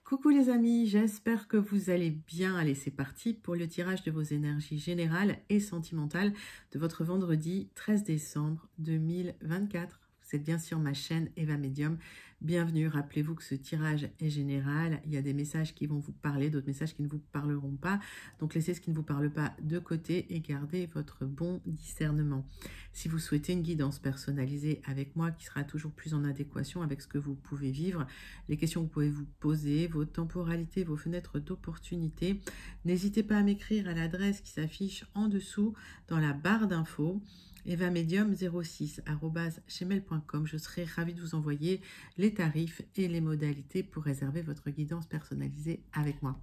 Coucou les amis, j'espère que vous allez bien. Allez, c'est parti pour le tirage de vos énergies générales et sentimentales de votre vendredi 13 décembre 2024. Vous êtes bien sur ma chaîne Eva Medium. Bienvenue, rappelez-vous que ce tirage est général. Il y a des messages qui vont vous parler, d'autres messages qui ne vous parleront pas. Donc laissez ce qui ne vous parle pas de côté et gardez votre bon discernement. Si vous souhaitez une guidance personnalisée avec moi qui sera toujours plus en adéquation avec ce que vous pouvez vivre, les questions que vous pouvez vous poser, vos temporalités, vos fenêtres d'opportunité, n'hésitez pas à m'écrire à l'adresse qui s'affiche en dessous dans la barre d'infos, evamedium06@gmail.com. Je serai ravie de vous envoyer les tarifs et les modalités pour réserver votre guidance personnalisée avec moi.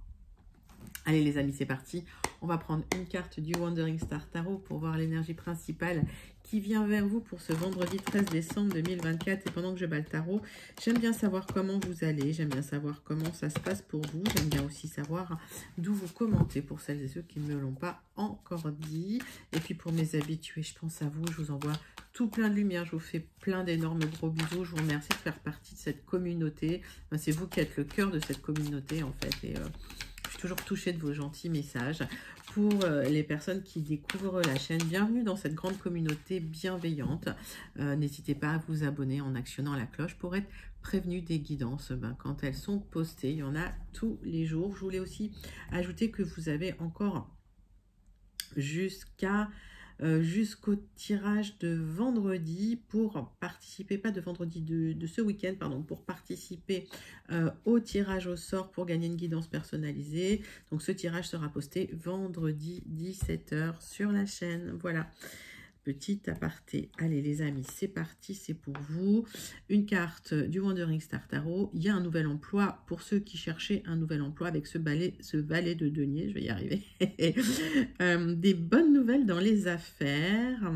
Allez les amis, c'est parti. On va prendre une carte du Wandering Star Tarot pour voir l'énergie principale qui vient vers vous pour ce vendredi 13 décembre 2024. Et pendant que je bats le tarot, j'aime bien savoir comment vous allez, j'aime bien savoir comment ça se passe pour vous. J'aime bien aussi savoir d'où vous commentez pour celles et ceux qui ne me l'ont pas encore dit. Et puis pour mes habitués, je pense à vous, je vous envoie tout plein de lumière, je vous fais plein d'énormes gros bisous. Je vous remercie de faire partie de cette communauté. Enfin, c'est vous qui êtes le cœur de cette communauté en fait. Et je suis toujours touchée de vos gentils messages. Pour les personnes qui découvrent la chaîne, bienvenue dans cette grande communauté bienveillante. N'hésitez pas à vous abonner en actionnant la cloche pour être prévenu des guidances. Quand elles sont postées, il y en a tous les jours. Je voulais aussi ajouter que vous avez encore jusqu'au tirage de vendredi pour participer, pas de vendredi, de ce week-end, pardon, pour participer au tirage au sort pour gagner une guidance personnalisée. Donc ce tirage sera posté vendredi 17 h sur la chaîne. Voilà. Petit aparté. Allez les amis, c'est parti, c'est pour vous. Une carte du Wandering Star Tarot. Il y a un nouvel emploi pour ceux qui cherchaient un nouvel emploi avec ce valet de denier. Je vais y arriver. Des bonnes nouvelles dans les affaires.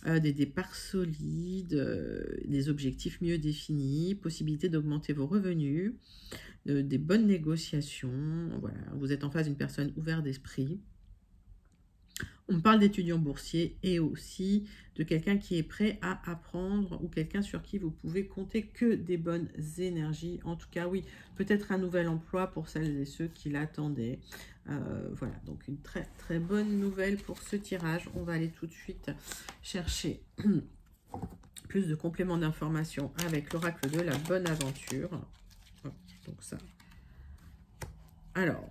Des départs solides, des objectifs mieux définis, possibilité d'augmenter vos revenus, des bonnes négociations. Voilà, vous êtes en face d'une personne ouverte d'esprit. On parle d'étudiants boursiers et aussi de quelqu'un qui est prêt à apprendre ou quelqu'un sur qui vous pouvez compter que des bonnes énergies. En tout cas, oui, peut-être un nouvel emploi pour celles et ceux qui l'attendaient. Voilà, donc une très très bonne nouvelle pour ce tirage. On va aller tout de suite chercher plus de compléments d'informations avec l'oracle de la bonne aventure. Donc ça. Alors,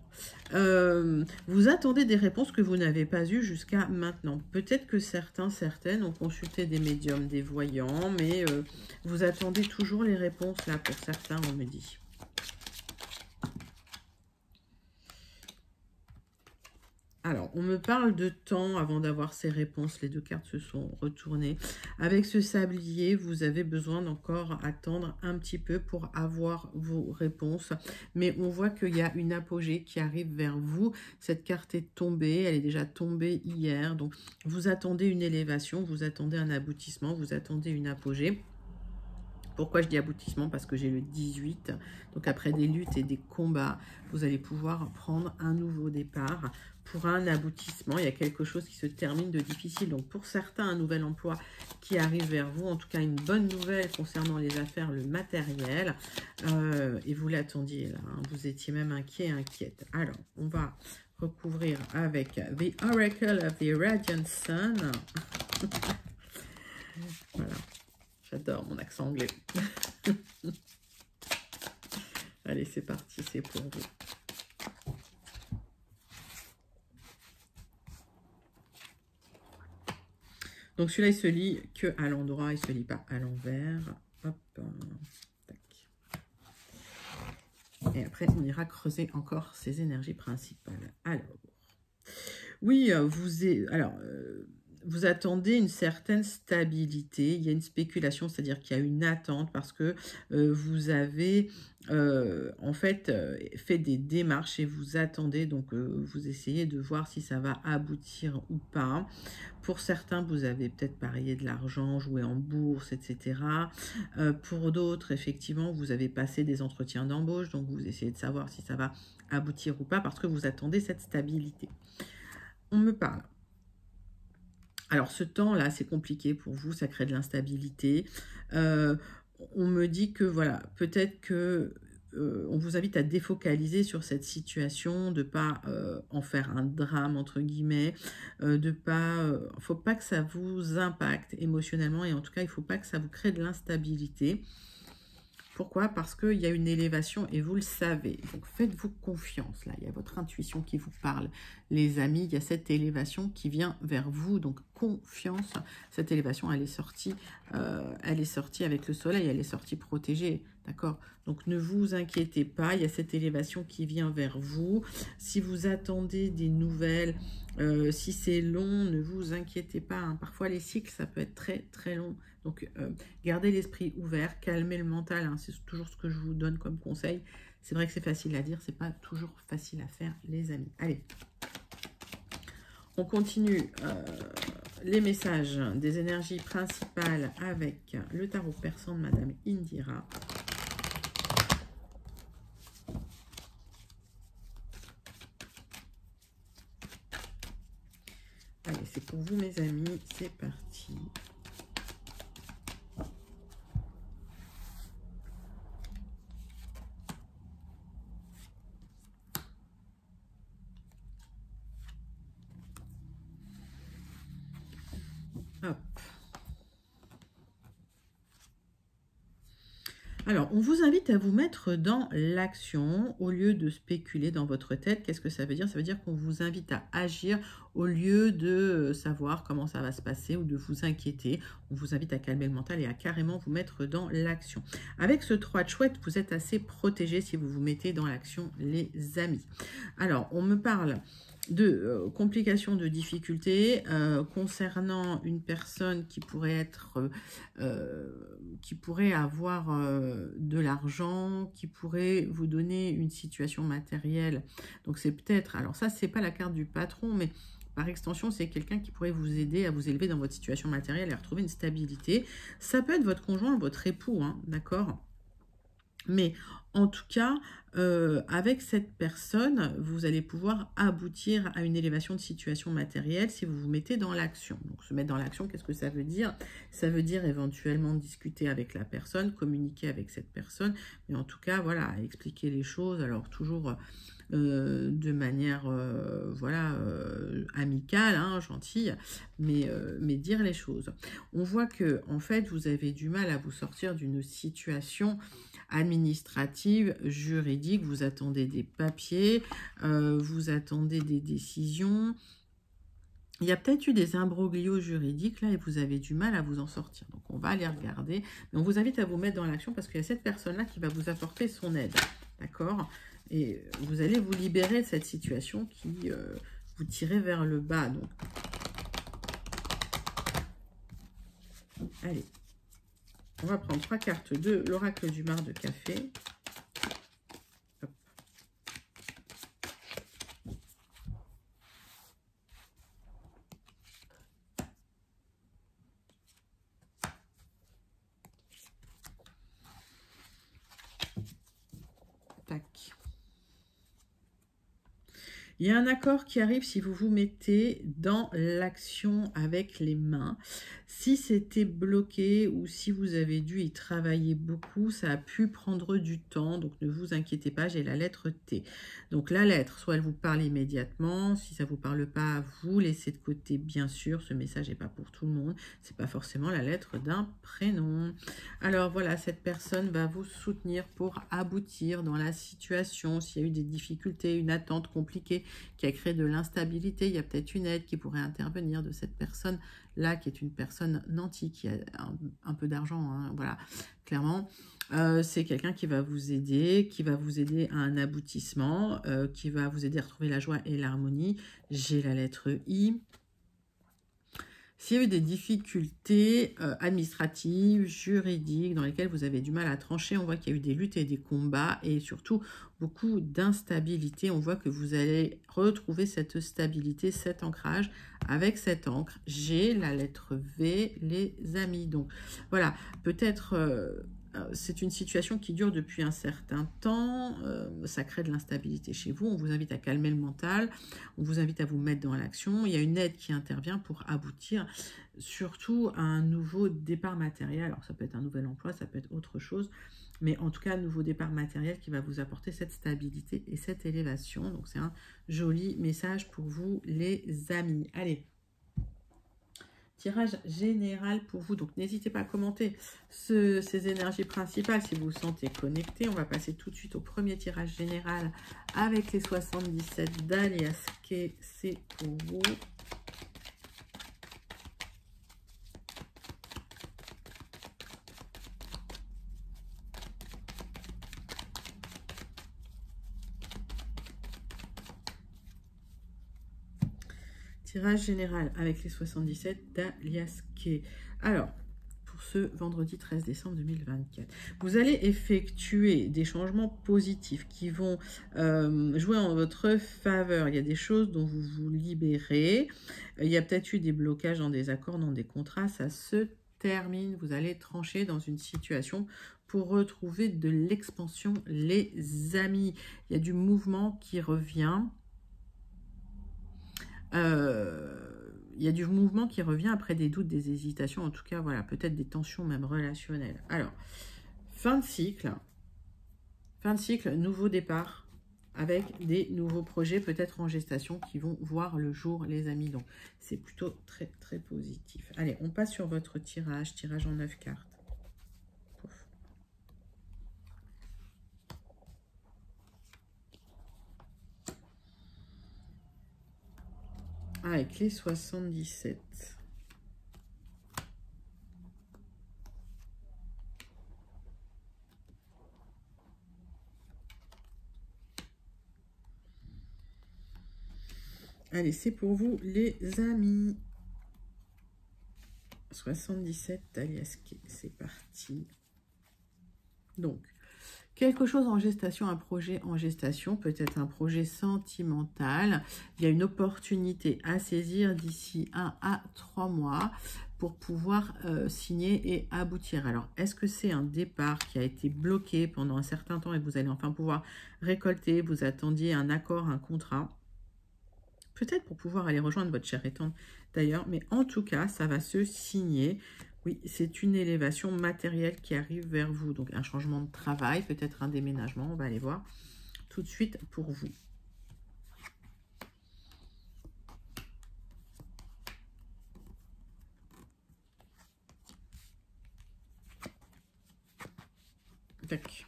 vous attendez des réponses que vous n'avez pas eues jusqu'à maintenant. Peut-être que certaines ont consulté des médiums, des voyants, mais vous attendez toujours les réponses là pour certains, on me dit. Alors, on me parle de temps avant d'avoir ces réponses. Les deux cartes se sont retournées. Avec ce sablier, vous avez besoin d'encore attendre un petit peu pour avoir vos réponses. Mais on voit qu'il y a une apogée qui arrive vers vous. Cette carte est tombée. Elle est déjà tombée hier. Donc, vous attendez une élévation, vous attendez un aboutissement, vous attendez une apogée. Pourquoi je dis aboutissement? Parce que j'ai le 18. Donc, après des luttes et des combats, vous allez pouvoir prendre un nouveau départ pour un aboutissement. Il y a quelque chose qui se termine de difficile. Donc, pour certains, un nouvel emploi qui arrive vers vous. En tout cas, une bonne nouvelle concernant les affaires, le matériel. Et vous l'attendiez là. Hein. Vous étiez même inquiet, inquiète. Alors, on va recouvrir avec The Oracle of the Radiant Sun. Voilà. J'adore mon accent anglais. Allez, c'est parti, c'est pour vous. Donc celui-là, il se lit que à l'endroit, il ne se lit pas à l'envers. Hop, tac. Et après, on ira creuser encore ces énergies principales. Alors, oui, vous attendez une certaine stabilité, il y a une spéculation, c'est-à-dire qu'il y a une attente parce que vous avez en fait fait des démarches et vous attendez, donc vous essayez de voir si ça va aboutir ou pas. Pour certains, vous avez peut-être parié de l'argent, joué en bourse, etc. Pour d'autres, effectivement, vous avez passé des entretiens d'embauche, donc vous essayez de savoir si ça va aboutir ou pas parce que vous attendez cette stabilité. On me parle. Alors, ce temps-là, c'est compliqué pour vous, ça crée de l'instabilité. On me dit que, voilà, peut-être que on vous invite à défocaliser sur cette situation, de ne pas en faire un drame, entre guillemets, de pas... faut pas que ça vous impacte émotionnellement et en tout cas, il ne faut pas que ça vous crée de l'instabilité. Pourquoi? Parce qu'il y a une élévation et vous le savez. Donc faites-vous confiance. Là, il y a votre intuition qui vous parle. Les amis, il y a cette élévation qui vient vers vous. Donc confiance. Cette élévation, elle est sortie avec le soleil. Elle est sortie protégée. D'accord? Donc ne vous inquiétez pas. Il y a cette élévation qui vient vers vous. Si vous attendez des nouvelles, si c'est long, ne vous inquiétez pas. Hein. Parfois, les cycles, ça peut être très, très long. Donc, gardez l'esprit ouvert, calmez le mental, hein, c'est toujours ce que je vous donne comme conseil. C'est vrai que c'est facile à dire, c'est pas toujours facile à faire, les amis. Allez, on continue les messages des énergies principales avec le tarot persan de Madame Indira. Allez, c'est pour vous, mes amis, c'est parti. Hop. Alors, on vous invite à vous mettre dans l'action au lieu de spéculer dans votre tête. Qu'est-ce que ça veut dire? Ça veut dire qu'on vous invite à agir au lieu de savoir comment ça va se passer ou de vous inquiéter. On vous invite à calmer le mental et à carrément vous mettre dans l'action. Avec ce 3 de chouette, vous êtes assez protégé si vous vous mettez dans l'action, les amis. Alors, on me parle de complications, de difficultés concernant une personne qui pourrait être, qui pourrait avoir de l'argent, qui pourrait vous donner une situation matérielle. Donc c'est peut-être, alors ça c'est pas la carte du patron, mais par extension, c'est quelqu'un qui pourrait vous aider à vous élever dans votre situation matérielle et à retrouver une stabilité. Ça peut être votre conjoint, votre époux, hein, d'accord ? Mais en tout cas, avec cette personne, vous allez pouvoir aboutir à une élévation de situation matérielle si vous vous mettez dans l'action. Donc, se mettre dans l'action, qu'est-ce que ça veut dire? Ça veut dire éventuellement discuter avec la personne, communiquer avec cette personne, mais en tout cas, voilà, expliquer les choses. Alors, toujours de manière voilà, amicale, hein, gentille, mais dire les choses. On voit que en fait, vous avez du mal à vous sortir d'une situation administrative, juridique, vous attendez des papiers, vous attendez des décisions. Il y a peut-être eu des imbroglios juridiques là et vous avez du mal à vous en sortir. Donc on va aller regarder. Mais on vous invite à vous mettre dans l'action parce qu'il y a cette personne-là qui va vous apporter son aide. D'accord? Et vous allez vous libérer de cette situation qui vous tirait vers le bas. Donc, allez. On va prendre 3 cartes de l'oracle du mar de café. Hop. Tac. Il y a un accord qui arrive si vous vous mettez dans l'action avec les mains. Si c'était bloqué ou si vous avez dû y travailler beaucoup, ça a pu prendre du temps. Donc ne vous inquiétez pas, j'ai la lettre T. Donc la lettre, soit elle vous parle immédiatement. Si ça ne vous parle pas, vous laissez de côté, bien sûr. Ce message n'est pas pour tout le monde. Ce n'est pas forcément la lettre d'un prénom. Alors voilà, cette personne va vous soutenir pour aboutir dans la situation. S'il y a eu des difficultés, une attente compliquée, qui a créé de l'instabilité, il y a peut-être une aide qui pourrait intervenir de cette personne-là, qui est une personne nantie, qui a un peu d'argent, hein, voilà, clairement. C'est quelqu'un qui va vous aider à un aboutissement, qui va vous aider à retrouver la joie et l'harmonie. J'ai la lettre I. S'il y a eu des difficultés administratives, juridiques, dans lesquelles vous avez du mal à trancher, on voit qu'il y a eu des luttes et des combats et surtout beaucoup d'instabilité. On voit que vous allez retrouver cette stabilité, cet ancrage avec cette encre. J'ai la lettre V, les amis. Donc voilà, peut-être... c'est une situation qui dure depuis un certain temps, ça crée de l'instabilité chez vous, on vous invite à calmer le mental, on vous invite à vous mettre dans l'action, il y a une aide qui intervient pour aboutir surtout à un nouveau départ matériel, alors ça peut être un nouvel emploi, ça peut être autre chose, mais en tout cas, un nouveau départ matériel qui va vous apporter cette stabilité et cette élévation. Donc, c'est un joli message pour vous, les amis. Allez, tirage général pour vous. Donc, n'hésitez pas à commenter ces énergies principales si vous vous sentez connecté. On va passer tout de suite au premier tirage général avec les 77 d'Alias Kay. C'est pour vous. Tirage général avec les 77 d'Alias Kay. Alors, pour ce vendredi 13 décembre 2024, vous allez effectuer des changements positifs qui vont jouer en votre faveur. Il y a des choses dont vous vous libérez. Il y a peut-être eu des blocages dans des accords, dans des contrats. Ça se termine. Vous allez trancher dans une situation pour retrouver de l'expansion, les amis. Il y a du mouvement qui revient. Il y a du mouvement qui revient après des doutes, des hésitations, en tout cas, voilà, peut-être des tensions même relationnelles. Alors, fin de cycle, nouveau départ, avec des nouveaux projets, peut-être en gestation, qui vont voir le jour, les amis. Donc, c'est plutôt très, très positif. Allez, on passe sur votre tirage en 9 cartes. Avec les 77. Allez, c'est pour vous, les amis. 77 d'Alias Kay, c'est parti. Donc, quelque chose en gestation, un projet en gestation, peut-être un projet sentimental. Il y a une opportunité à saisir d'ici 1 à 3 mois pour pouvoir signer et aboutir. Alors, est-ce que c'est un départ qui a été bloqué pendant un certain temps et vous allez enfin pouvoir récolter, vous attendiez un accord, un contrat? Peut-être pour pouvoir aller rejoindre votre chère et tendre d'ailleurs, mais en tout cas, ça va se signer. Oui, c'est une élévation matérielle qui arrive vers vous. Donc, un changement de travail, peut-être un déménagement. On va aller voir tout de suite pour vous. Tac.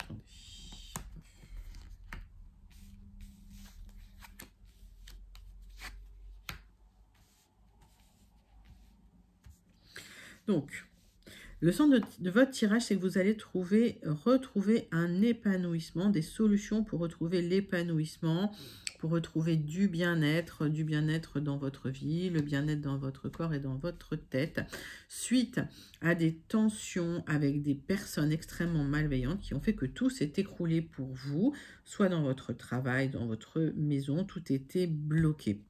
Attendez. Donc, le sens de votre tirage, c'est que vous allez retrouver un épanouissement, des solutions pour retrouver l'épanouissement, pour retrouver du bien-être dans votre vie, le bien-être dans votre corps et dans votre tête, suite à des tensions avec des personnes extrêmement malveillantes qui ont fait que tout s'est écroulé pour vous, soit dans votre travail, dans votre maison, tout était bloqué.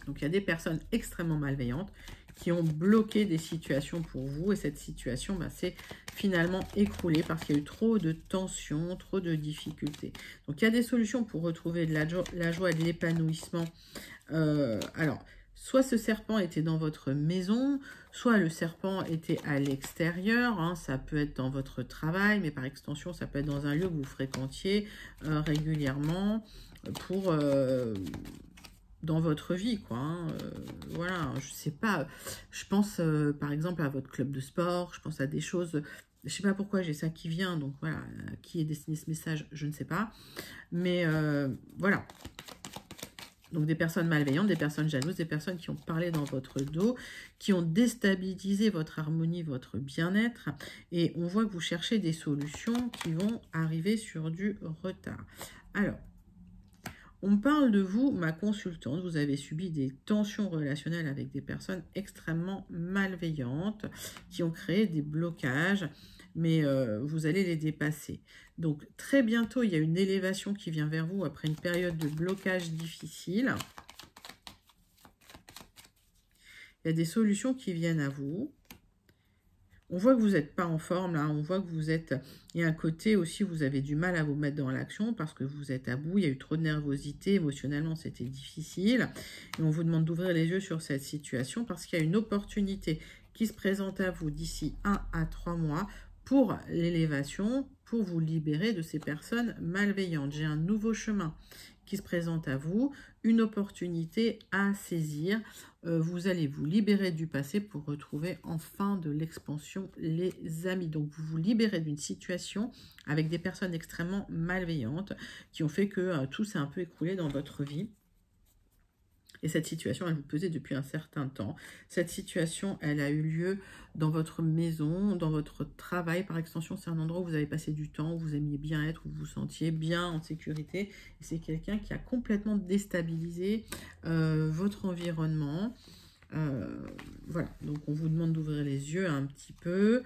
Donc, il y a des personnes extrêmement malveillantes qui ont bloqué des situations pour vous. Et cette situation s'est finalement écroulée parce qu'il y a eu trop de tensions, trop de difficultés. Donc, il y a des solutions pour retrouver de la joie et de l'épanouissement. Alors, soit ce serpent était dans votre maison, soit le serpent était à l'extérieur. Hein, ça peut être dans votre travail, mais par extension, ça peut être dans un lieu que vous fréquentiez régulièrement pour... dans votre vie, quoi. Hein. Voilà, je sais pas. Je pense, par exemple, à votre club de sport. Je pense à des choses... Je sais pas pourquoi j'ai ça qui vient. Donc, voilà. Qui est destiné ce message, je ne sais pas. Mais, voilà. Donc, des personnes malveillantes, des personnes jalouses, des personnes qui ont parlé dans votre dos, qui ont déstabilisé votre harmonie, votre bien-être. Et on voit que vous cherchez des solutions qui vont arriver sur du retard. Alors, on parle de vous, ma consultante, vous avez subi des tensions relationnelles avec des personnes extrêmement malveillantes qui ont créé des blocages, mais vous allez les dépasser. Donc très bientôt, il y a une élévation qui vient vers vous après une période de blocage difficile. Il y a des solutions qui viennent à vous. On voit que vous n'êtes pas en forme, là. On voit que vous êtes... Il y a un côté aussi, vous avez du mal à vous mettre dans l'action parce que vous êtes à bout. Il y a eu trop de nervosité. Émotionnellement, c'était difficile. Et on vous demande d'ouvrir les yeux sur cette situation parce qu'il y a une opportunité qui se présente à vous d'ici 1 à 3 mois pour l'élévation, pour vous libérer de ces personnes malveillantes. J'ai un nouveau chemin qui se présente à vous, une opportunité à saisir. Vous allez vous libérer du passé pour retrouver enfin de l'expansion, les amis. Donc, vous vous libérez d'une situation avec des personnes extrêmement malveillantes qui ont fait que tout s'est un peu écroulé dans votre vie. Et cette situation, elle vous pesait depuis un certain temps. Cette situation, elle a eu lieu dans votre maison, dans votre travail. Par extension, c'est un endroit où vous avez passé du temps, où vous aimiez bien être, où vous vous sentiez bien en sécurité. Et c'est quelqu'un qui a complètement déstabilisé votre environnement. Voilà, donc on vous demande d'ouvrir les yeux un petit peu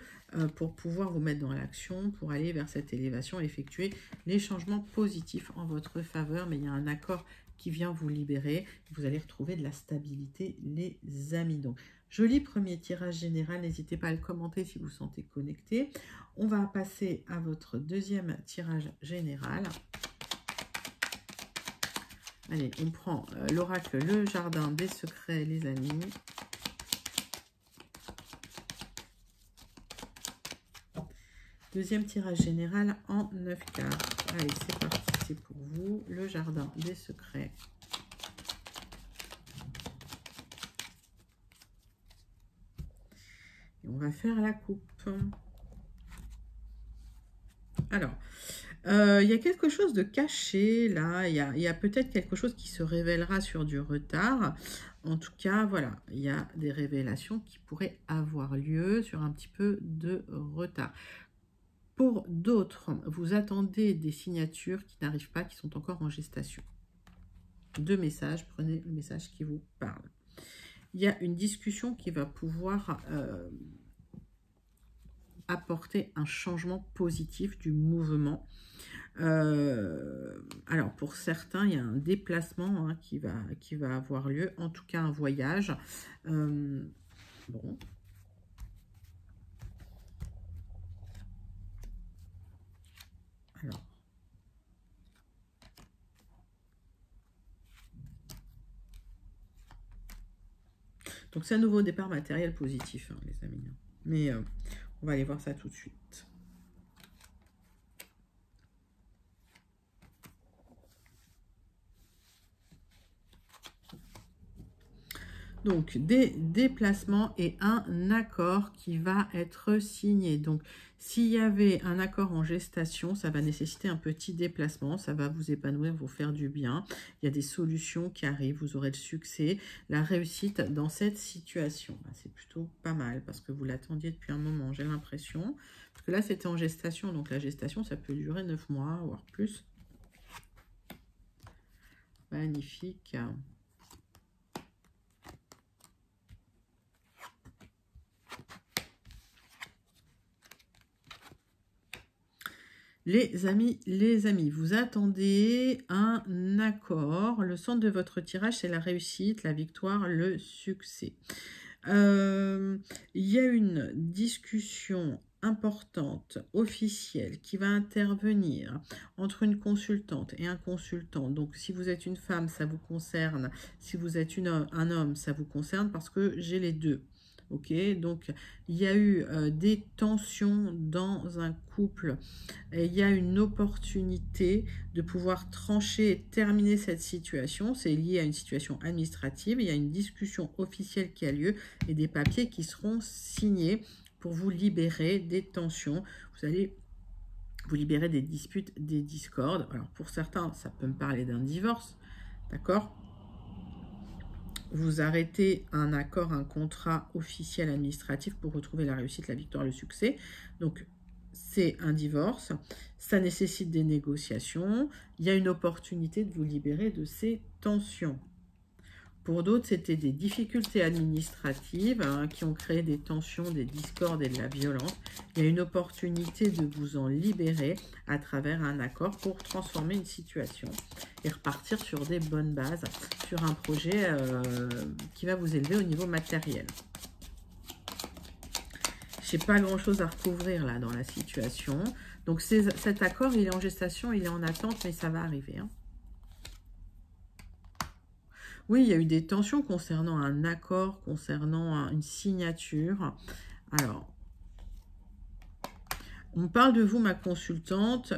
pour pouvoir vous mettre dans l'action, pour aller vers cette élévation, effectuer les changements positifs en votre faveur. Mais il y a un accord qui vient vous libérer. Vous allez retrouver de la stabilité, les amis. Donc, joli premier tirage général. N'hésitez pas à le commenter si vous vous sentez connecté. On va passer à votre deuxième tirage général. Allez, on prend l'oracle, le jardin des secrets, les amis. Deuxième tirage général en 9 cartes. Allez, c'est parti, c'est pour vous. Le jardin des secrets. Et on va faire la coupe. Alors, il y a quelque chose de caché là, il y a peut-être quelque chose qui se révélera sur du retard. En tout cas, voilà, il y a des révélations qui pourraient avoir lieu sur un petit peu de retard. Pour d'autres, vous attendez des signatures qui n'arrivent pas, qui sont encore en gestation. Deux messages, prenez le message qui vous parle. Il y a une discussion qui va pouvoir apporter un changement positif du mouvement. Alors, pour certains, il y a un déplacement qui va avoir lieu, en tout cas un voyage. Bon. Alors. Donc, c'est un nouveau départ matériel positif, les amis. Mais on va aller voir ça tout de suite. Donc, des déplacements et un accord qui va être signé. Donc, s'il y avait un accord en gestation, ça va nécessiter un petit déplacement. Ça va vous épanouir, vous faire du bien. Il y a des solutions qui arrivent, vous aurez le succès, la réussite dans cette situation. C'est plutôt pas mal parce que vous l'attendiez depuis un moment, j'ai l'impression. Parce que là, c'était en gestation. Donc, la gestation, ça peut durer 9 mois, voire plus. Magnifique. Les amis, vous attendez un accord. Le centre de votre tirage, c'est la réussite, la victoire, le succès. Il y a une discussion importante, officielle, qui va intervenir entre une consultante et un consultant. Donc, si vous êtes une femme, ça vous concerne. Si vous êtes un homme, ça vous concerne parce que j'ai les deux. Ok, donc il y a eu des tensions dans un couple et il y a une opportunité de pouvoir trancher et terminer cette situation. C'est lié à une situation administrative. Il y a une discussion officielle qui a lieu et des papiers qui seront signés pour vous libérer des tensions. Vous allez vous libérer des disputes, des discordes. Alors pour certains, ça peut me parler d'un divorce, d'accord ? Vous arrêtez un accord, un contrat officiel administratif pour retrouver la réussite, la victoire, le succès. Donc, c'est un divorce. Ça nécessite des négociations. Il y a une opportunité de vous libérer de ces tensions. Pour d'autres, c'était des difficultés administratives qui ont créé des tensions, des discordes et de la violence. Il y a une opportunité de vous en libérer à travers un accord pour transformer une situation et repartir sur des bonnes bases, sur un projet qui va vous élever au niveau matériel. Je n'ai pas grand-chose à recouvrir là dans la situation. Donc cet accord, il est en gestation, il est en attente, mais ça va arriver. Oui, il y a eu des tensions concernant un accord, concernant une signature. Alors, On parle de vous, ma consultante.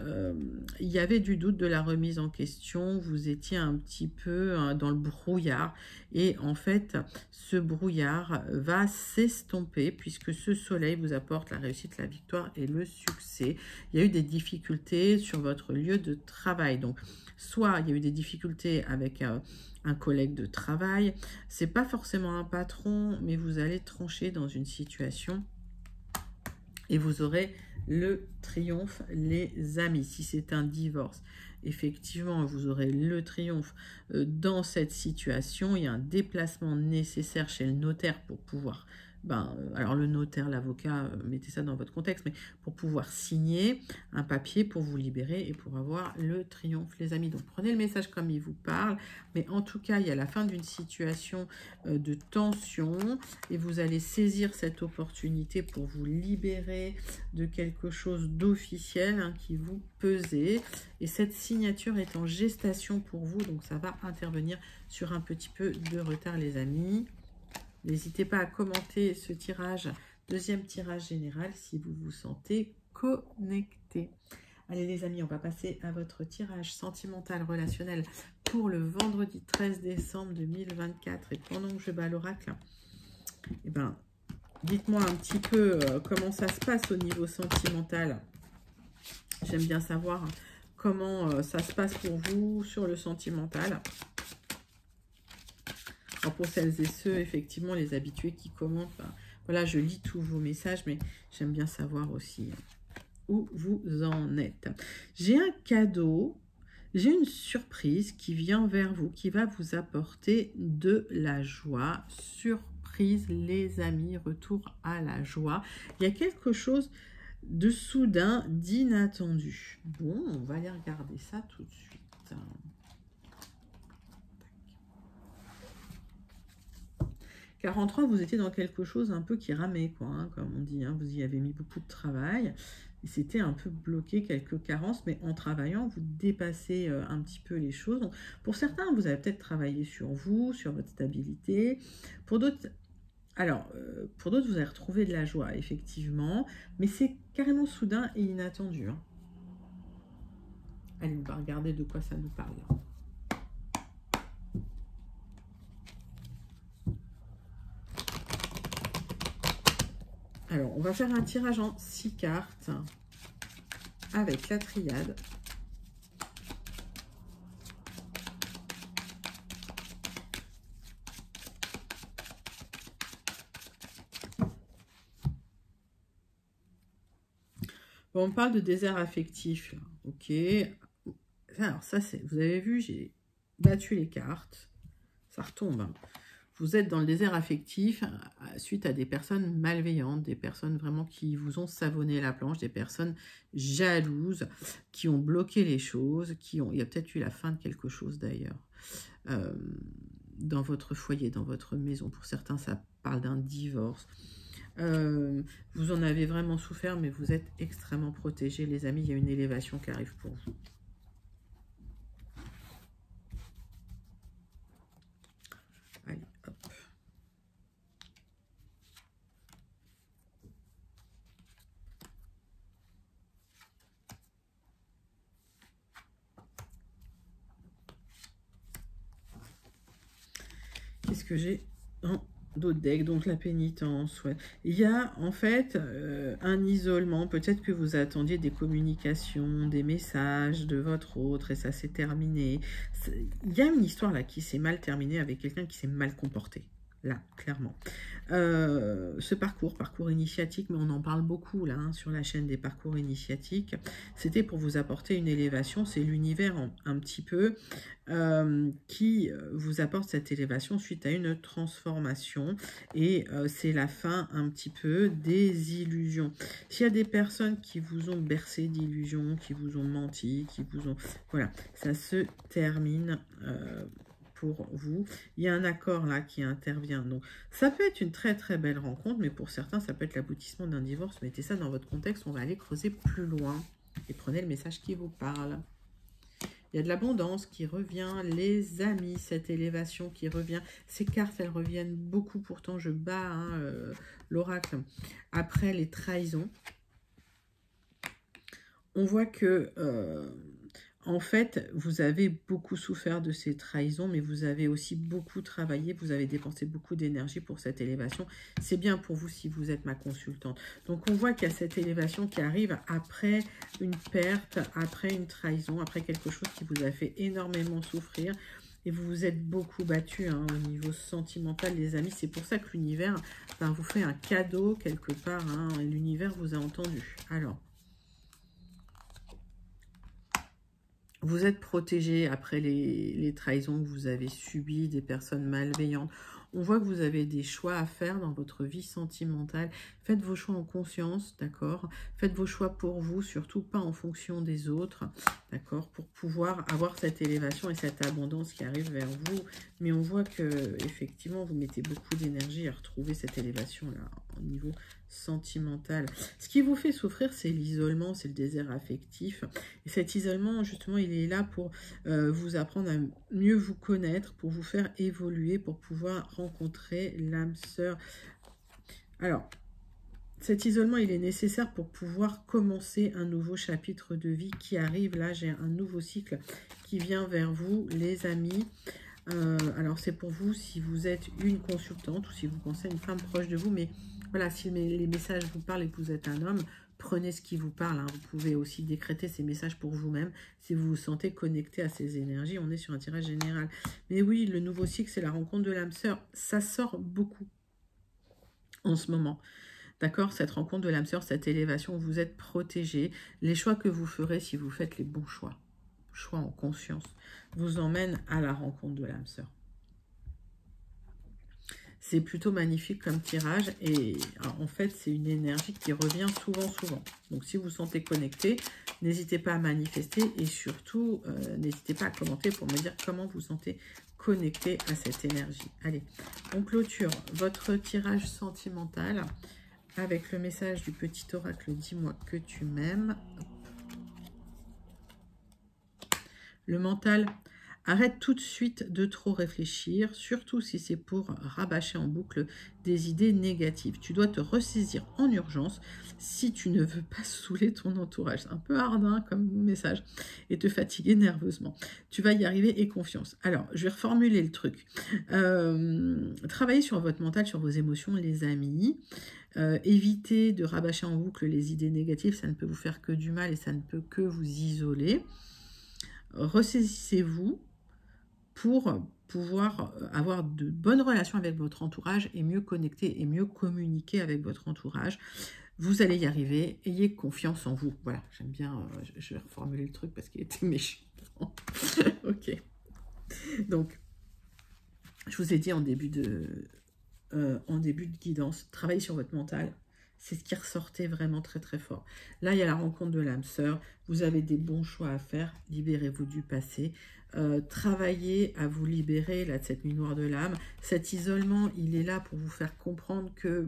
Il y avait du doute de la remise en question. Vous étiez un petit peu dans le brouillard. Et en fait, ce brouillard va s'estomper puisque ce soleil vous apporte la réussite, la victoire et le succès. Il y a eu des difficultés sur votre lieu de travail. Donc, soit il y a eu des difficultés avec un collègue de travail. C'est pas forcément un patron, mais vous allez trancher dans une situation et vous aurez le triomphe, les amis. Si c'est un divorce, effectivement, vous aurez le triomphe dans cette situation. Il y a un déplacement nécessaire chez le notaire pour pouvoir... alors le notaire, l'avocat, mettez ça dans votre contexte, mais pour pouvoir signer un papier pour vous libérer et pour avoir le triomphe, les amis. Donc prenez le message comme il vous parle, mais en tout cas, il y a la fin d'une situation de tension et vous allez saisir cette opportunité pour vous libérer de quelque chose d'officiel qui vous pesait. Et cette signature est en gestation pour vous, donc ça va intervenir sur un petit peu de retard, les amis. N'hésitez pas à commenter ce tirage, deuxième tirage général, si vous vous sentez connecté. Allez les amis, on va passer à votre tirage sentimental relationnel pour le vendredi 13 décembre 2024. Et pendant que je bats l'oracle, eh ben, dites-moi un petit peu comment ça se passe au niveau sentimental. J'aime bien savoir comment ça se passe pour vous sur le sentimental. Alors pour celles et ceux, effectivement, les habitués qui commentent, voilà, je lis tous vos messages, mais j'aime bien savoir aussi où vous en êtes. J'ai un cadeau, j'ai une surprise qui vient vers vous, qui va vous apporter de la joie. Surprise, les amis, retour à la joie. Il y a quelque chose de soudain, d'inattendu. Bon, on va aller regarder ça tout de suite. Car en 3, vous étiez dans quelque chose un peu qui ramait, quoi, hein, comme on dit. Hein, vous y avez mis beaucoup de travail. Et c'était un peu bloqué, quelques carences. Mais en travaillant, vous dépassez un petit peu les choses. Donc, pour certains, vous avez peut-être travaillé sur vous, sur votre stabilité. Pour d'autres... Alors, pour d'autres, vous allez retrouver de la joie, effectivement. Mais c'est carrément soudain et inattendu. Hein. Allez, on va regarder de quoi ça nous parle. Alors, on va faire un tirage en 6 cartes avec la triade. Bon, on parle de désert affectif. Ok. Alors, ça, c'est... Vous avez vu, j'ai battu les cartes. Ça retombe. Hein. Vous êtes dans le désert affectif suite à des personnes malveillantes, des personnes vraiment qui vous ont savonné la planche, des personnes jalouses, qui ont bloqué les choses, qui ont... Il y a peut-être eu la fin de quelque chose d'ailleurs. Dans votre foyer, dans votre maison. Pour certains, ça parle d'un divorce. Vous en avez vraiment souffert, mais vous êtes extrêmement protégés, les amis. Il y a une élévation qui arrive pour vous. Allez, hop. Qu'est-ce que j'ai en d'autres decks? Donc la pénitence, ouais. Il y a en fait un isolement. Peut-être que vous attendiez des communications, des messages de votre autre et ça s'est terminé. Il y a une histoire là qui s'est mal terminée avec quelqu'un qui s'est mal comporté. Là, clairement. Ce parcours initiatique, mais on en parle beaucoup là, hein, sur la chaîne des parcours initiatiques, c'était pour vous apporter une élévation. C'est l'univers un petit peu qui vous apporte cette élévation suite à une transformation. Et c'est la fin un petit peu des illusions. S'il y a des personnes qui vous ont bercé d'illusions, qui vous ont menti, qui vous ont... Voilà, ça se termine... pour vous. Il y a un accord là qui intervient. Donc, ça peut être une très très belle rencontre, mais pour certains, ça peut être l'aboutissement d'un divorce. Mettez ça dans votre contexte, on va aller creuser plus loin. Et prenez le message qui vous parle. Il y a de l'abondance qui revient, les amis, cette élévation qui revient. Ces cartes, elles reviennent beaucoup, pourtant je bats hein, l'oracle. Après les trahisons. on voit que, en fait, vous avez beaucoup souffert de ces trahisons, mais vous avez aussi beaucoup travaillé, vous avez dépensé beaucoup d'énergie pour cette élévation. C'est bien pour vous si vous êtes ma consultante. Donc, on voit qu'il y a cette élévation qui arrive après une perte, après une trahison, après quelque chose qui vous a fait énormément souffrir. Et vous vous êtes beaucoup battu hein, au niveau sentimental, les amis. C'est pour ça que l'univers vous fait un cadeau quelque part. Hein, l'univers vous a entendu. Alors, vous êtes protégé après les trahisons que vous avez subies, des personnes malveillantes. On voit que vous avez des choix à faire dans votre vie sentimentale. Faites vos choix en conscience, d'accord? Faites vos choix pour vous, surtout pas en fonction des autres, d'accord? Pour pouvoir avoir cette élévation et cette abondance qui arrive vers vous. Mais on voit que effectivement, vous mettez beaucoup d'énergie à retrouver cette élévation-là au niveau sentimental. Ce qui vous fait souffrir, c'est l'isolement, c'est le désert affectif. Et cet isolement, justement, il est là pour vous apprendre à mieux vous connaître, pour vous faire évoluer, pour pouvoir rencontrer l'âme sœur. Alors, cet isolement, il est nécessaire pour pouvoir commencer un nouveau chapitre de vie qui arrive. Là, j'ai un nouveau cycle qui vient vers vous, les amis. Alors, c'est pour vous si vous êtes une consultante ou si vous pensez à une femme proche de vous, mais voilà, si les messages vous parlent et que vous êtes un homme, prenez ce qui vous parle. Hein. Vous pouvez aussi décréter ces messages pour vous-même si vous vous sentez connecté à ces énergies. On est sur un tirage général. Mais oui, le nouveau cycle, c'est la rencontre de l'âme sœur. Ça sort beaucoup en ce moment. D'accord? Cette rencontre de l'âme sœur, cette élévation, vous êtes protégé. Les choix que vous ferez si vous faites les bons choix en conscience, vous emmènent à la rencontre de l'âme sœur. C'est plutôt magnifique comme tirage et en fait, c'est une énergie qui revient souvent. Donc, si vous vous sentez connecté, n'hésitez pas à manifester et surtout, n'hésitez pas à commenter pour me dire comment vous vous sentez connecté à cette énergie. Allez, on clôture votre tirage sentimental avec le message du petit oracle « Dis-moi que tu m'aimes ». Le mental, arrête tout de suite de trop réfléchir, surtout si c'est pour rabâcher en boucle des idées négatives. Tu dois te ressaisir en urgence si tu ne veux pas saouler ton entourage. C'est un peu hardin comme message et te fatiguer nerveusement. Tu vas y arriver et confiance. Alors, je vais reformuler le truc. Travaillez sur votre mental, sur vos émotions, les amis. Évitez de rabâcher en boucle les idées négatives, ça ne peut vous faire que du mal et ça ne peut que vous isoler. Ressaisissez-vous pour pouvoir avoir de bonnes relations avec votre entourage et mieux connecter et mieux communiquer avec votre entourage. Vous allez y arriver, ayez confiance en vous. Voilà, j'aime bien, je vais reformuler le truc parce qu'il était méchant. Ok. Donc, je vous ai dit en début de guidance, travaillez sur votre mental. C'est ce qui ressortait vraiment très fort. Là, il y a la rencontre de l'âme sœur. Vous avez des bons choix à faire. Libérez-vous du passé. Travaillez à vous libérer là, de cette nuit noire de l'âme. Cet isolement, il est là pour vous faire comprendre que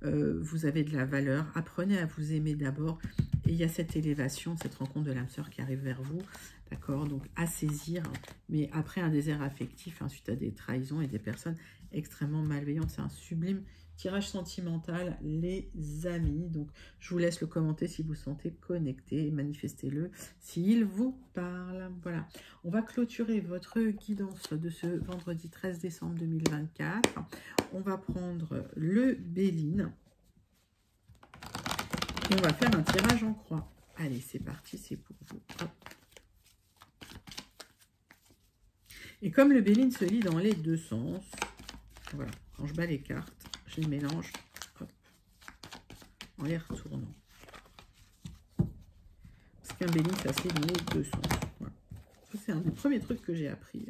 vous avez de la valeur. Apprenez à vous aimer d'abord. Et il y a cette élévation, cette rencontre de l'âme sœur qui arrive vers vous. D'accord? Donc, à saisir. Mais après un désert affectif, suite à des trahisons et des personnes extrêmement malveillantes, c'est un sublime tirage sentimental, les amis. Donc, je vous laisse le commenter si vous sentez connecté et manifestez-le s'il vous parle. Voilà. On va clôturer votre guidance de ce vendredi 13 décembre 2024. On va prendre le Béline. Et on va faire un tirage en croix. Allez, c'est parti, c'est pour vous. Hop. Et comme le Béline se lit dans les deux sens, voilà, quand je bats les cartes, je les mélange hop, en les retournant. Parce qu'un Béline, ça se lit dans les deux sens. Voilà. Ça, c'est un des premiers trucs que j'ai appris.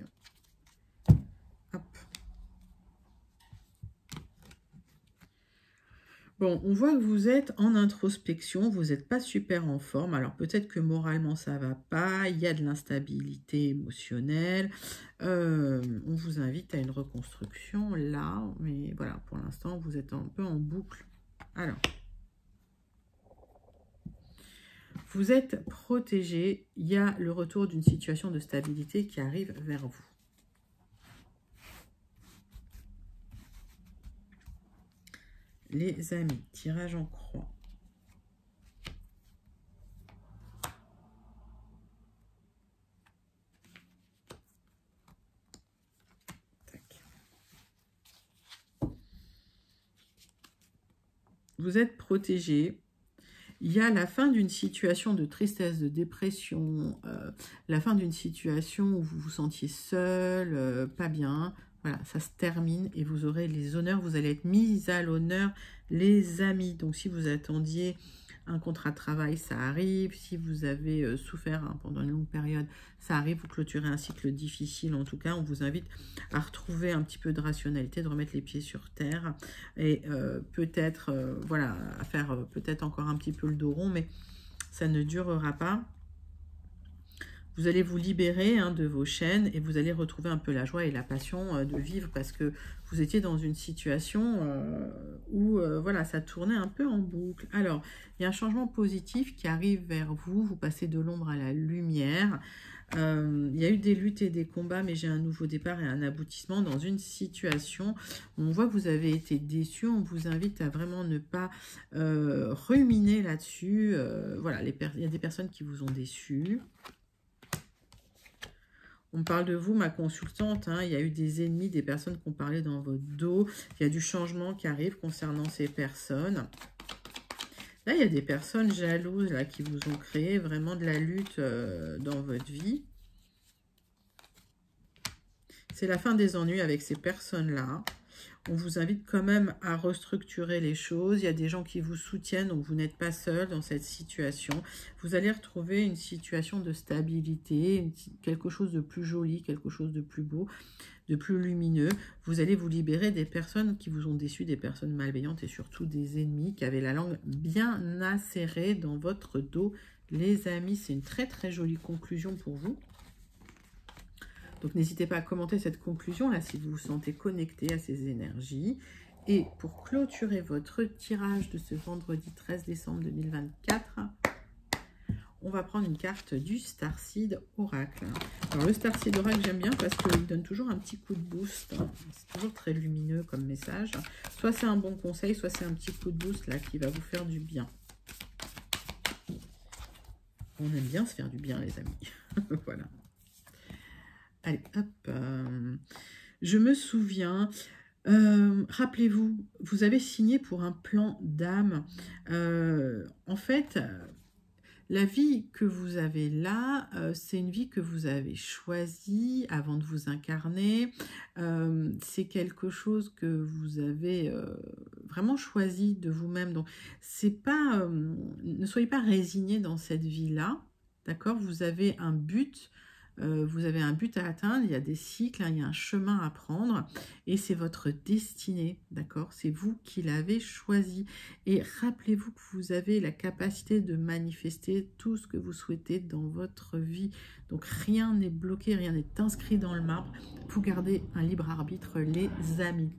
Hop. Bon, on voit que vous êtes en introspection, vous n'êtes pas super en forme. Alors peut-être que moralement ça va pas, il y a de l'instabilité émotionnelle. On vous invite à une reconstruction là, mais voilà, pour l'instant vous êtes un peu en boucle. Alors, vous êtes protégé, il y a le retour d'une situation de stabilité qui arrive vers vous. Les amis, tirage en croix. vous êtes protégé. Il y a la fin d'une situation de tristesse, de dépression, la fin d'une situation où vous vous sentiez seul, pas bien. Voilà, ça se termine et vous aurez les honneurs, vous allez être mis à l'honneur, les amis. Donc si vous attendiez un contrat de travail, ça arrive. Si vous avez souffert pendant une longue période, ça arrive. Vous clôturez un cycle difficile. En tout cas, on vous invite à retrouver un petit peu de rationalité, de remettre les pieds sur terre et peut-être, voilà, à faire peut-être encore un petit peu le dos rond, mais ça ne durera pas. Vous allez vous libérer de vos chaînes et vous allez retrouver un peu la joie et la passion de vivre parce que vous étiez dans une situation où voilà, ça tournait un peu en boucle. Alors, il y a un changement positif qui arrive vers vous. Vous passez de l'ombre à la lumière. Il y a eu des luttes et des combats, mais j'ai un nouveau départ et un aboutissement dans une situation où on voit que vous avez été déçu. On vous invite à vraiment ne pas ruminer là-dessus. Voilà, il y a des personnes qui vous ont déçu. On parle de vous, ma consultante, il y a eu des ennemis, des personnes qui ont parlé dans votre dos. Il y a du changement qui arrive concernant ces personnes. Là, il y a des personnes jalouses là, qui vous ont créé vraiment de la lutte dans votre vie. C'est la fin des ennuis avec ces personnes-là. On vous invite quand même à restructurer les choses. Il y a des gens qui vous soutiennent, donc vous n'êtes pas seul dans cette situation. Vous allez retrouver une situation de stabilité, quelque chose de plus joli, quelque chose de plus beau, de plus lumineux. Vous allez vous libérer des personnes qui vous ont déçu, des personnes malveillantes et surtout des ennemis qui avaient la langue bien acérée dans votre dos. Les amis, c'est une très très jolie conclusion pour vous. Donc, n'hésitez pas à commenter cette conclusion-là si vous vous sentez connecté à ces énergies. Et pour clôturer votre tirage de ce vendredi 13 décembre 2024, on va prendre une carte du Starseed Oracle. Alors, le Starseed Oracle, j'aime bien parce qu'il donne toujours un petit coup de boost. C'est toujours très lumineux comme message. Soit c'est un bon conseil, soit c'est un petit coup de boost là qui va vous faire du bien. On aime bien se faire du bien, les amis. Voilà. Allez, hop. Je me souviens, rappelez-vous, vous avez signé pour un plan d'âme. En fait, la vie que vous avez là, c'est une vie que vous avez choisie avant de vous incarner. C'est quelque chose que vous avez vraiment choisi de vous-même. Donc, c'est pas, ne soyez pas résigné dans cette vie-là. D'accord? Vous avez un but. Vous avez un but à atteindre, il y a des cycles, il y a un chemin à prendre et c'est votre destinée, d'accord? C'est vous qui l'avez choisi. Et rappelez-vous que vous avez la capacité de manifester tout ce que vous souhaitez dans votre vie. Donc rien n'est bloqué, rien n'est inscrit dans le marbre. Vous gardez un libre arbitre, les amis.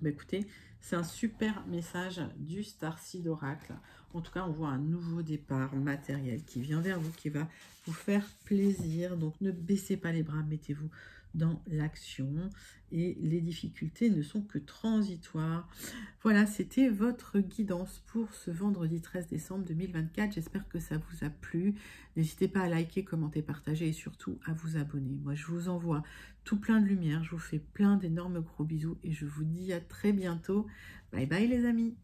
Bah, écoutez, c'est un super message du Starseed Oracle. En tout cas, on voit un nouveau départ matériel qui vient vers vous, qui va vous faire plaisir. Donc, ne baissez pas les bras, mettez-vous dans l'action. Et les difficultés ne sont que transitoires. Voilà, c'était votre guidance pour ce vendredi 13 décembre 2024. J'espère que ça vous a plu. N'hésitez pas à liker, commenter, partager et surtout à vous abonner. Moi, je vous envoie tout plein de lumière. Je vous fais plein d'énormes gros bisous et je vous dis à très bientôt. Bye bye les amis.